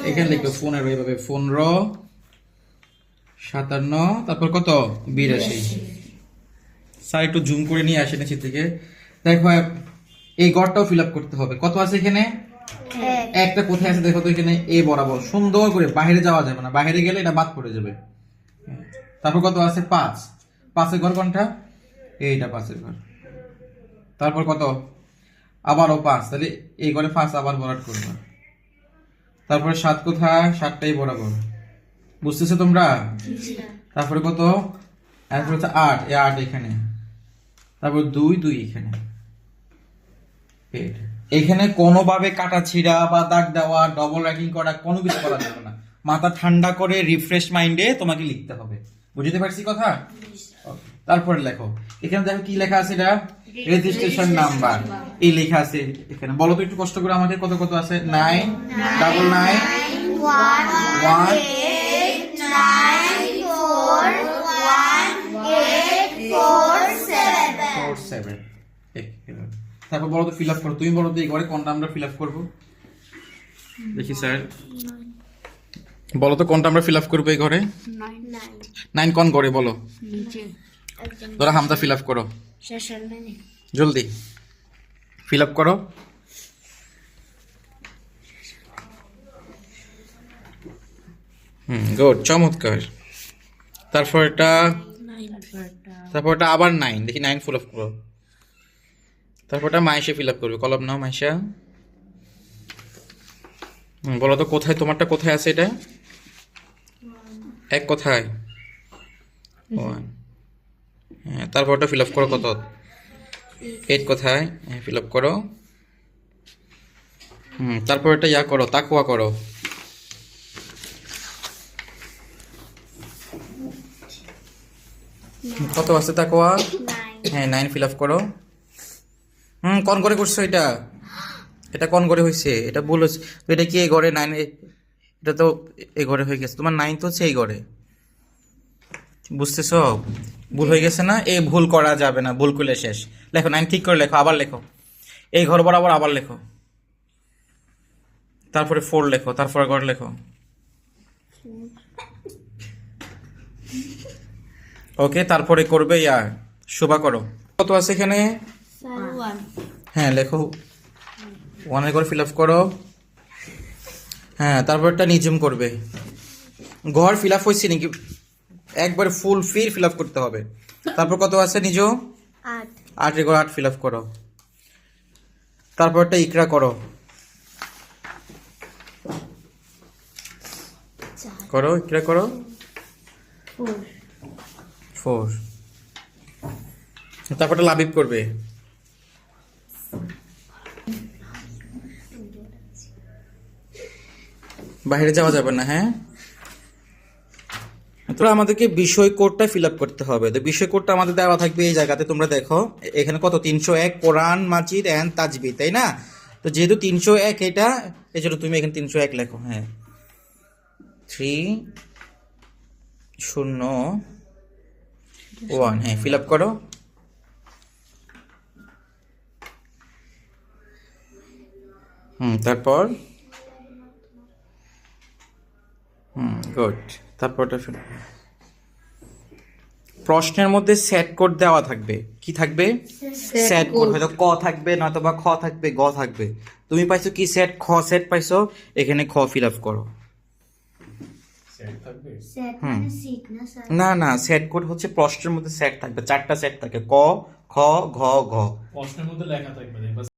এখানে লিখবে 15 এইভাবে 15 57 তারপর কত 82। স্যার একটু জুম করে নিয়ে আসেন নিচে থেকে দেখো এই ঘরটাও ফিল আপ করতে হবে। কত আছে এখানে একটা কোথায় আছে দেখো তো এখানে এ বরাবর সুন্দর করে বাইরে যাওয়া যাবে না, বাইরে গেলে এটা বাদ পড়ে যাবে। তারপর কত আছে 5, 5 ঘর কোনটা এইটা 5 ঘর। তারপর কত আবারও 5, তাহলে এই ঘরে 5 আবার ভরাট করবে। তারপরে 7 কোথায় 7টাই বরাবর, বুঝতেছো তোমরা? তারপরে কত এরপর হচ্ছে 8, এই 8 এখানে। তারপর 2 2 এখানে। এখানে কোনোভাবে কাটা ছিঁড়া বা দাগ দেওয়া ডবল রাইটিং করা কোনো কিছু করা যাবে না। মাথা ঠান্ডা করে রিফ্রেশ মাইন্ডে তোমাকে লিখতে হবে। বুঝতে পারছি কথা? তারপরে লেখো এখানে দেখো কি লেখা আছে, এটা রেজিস্ট্রেশন নাম্বার এই লেখা আছে এখানে। বলো তো একটু কষ্ট করে আমাকে কত কত আছে? 9 99 1 47। তারপর বলো তো ফিল আপ করো, তুমি বলো তো এই ঘরে কোনটা আমরা ফিল আপ করবো? দেখি স্যার বলো তো কোনটা আমরা ফিল আপ করবো এই ঘরে? 9 কোন ঘরে বলো? ধরো হামদা ফিল আপ করো, জলদি ফিল আপ করো। গুড, চমৎকার। তারপর এটা আবার 9, দেখি 9 ফিল আপ করো। তারপরটা মাইশা ফিল আপ করবে, কলম নাও মাইশা। বলো তো কোথায় তোমারটা কোথায় আছে? এটা 1 কোথায় 1। হ্যাঁ তারপরটা ফিল আপ করো কত 8 কোথায়, হ্যাঁ ফিল আপ করো। তারপর এটা ইয়া করো, তাকওয়া করো। কত আছে তাকওয়া? হ্যাঁ 9 ফিল আপ করো। কোন করে করছো এটা? এটা কোন ঘরে হয়েছে? এটা ভুল হয়েছে তো। এটা কি এই ঘরে 9? এটা তো এই ঘরে হয়ে গেছে, তোমার 9 তো হচ্ছে এই ঘরে। বুঝতেছো? ভুল হয়ে গেছে না? এই ভুল করা যাবে না, ভুল করলে শেষ। লেখো 9 ঠিক করে লেখো, আবার লেখো এই ঘর বরাবর, আবার লেখো। তারপরে 4 লেখো, তারপরে ঘর লেখো। ওকে, তারপরে করবে ইয়ার শোভা করো। কত আছে এখানে? হ্যাঁ লেখো 1 এর ঘর ফিল আপ করো। হ্যাঁ তারপরটা নিজম করবে। ঘর ফিল আপ হয়েছে নাকি একবার ফুল ফিল আপ করতে হবে। তারপর কত আছে নিজ? 8 এর ঘর 8 ফিল আপ করো। তারপরটা ইকরা করো, করো ইকরা করো 4। তারপরটা লাবিব করবে। বাইরে যাওয়া যাবে না, হ্যাঁ। তো আমাদেরকে বিষয় কোডটা ফিল আপ করতে হবে। তো বিষয় কোডটা আমাদের দেওয়া থাকবে এই জায়গাতে, তোমরা দেখো এখানে কত 301 কোরআন মাজিদ এন্ড তাজবিদ, তাই না? তো যেহেতু 301 এটা, এই জন্য তুমি এখানে 301 লেখো। হ্যাঁ 301, হ্যাঁ ফিল আপ করো। তারপর গুড। তারপরটা প্রশ্নের মধ্যে সেট কোড দেওয়া থাকবে। কি থাকবে? Set code. হয়তো ক থাকবে, নয়তো বা খ থাকবে, গ থাকবে। তুমি পাইছো কি সেট? খ সেট পাইছো, এখানে খ ফিল আপ করো। না না, সেট কোড হচ্ছে প্রশ্নের মধ্যে সেট থাকবে, 4টা সেট থাকে, ক খ ঘ ঘ। প্রশ্নের মধ্যে লেখা থাকবে।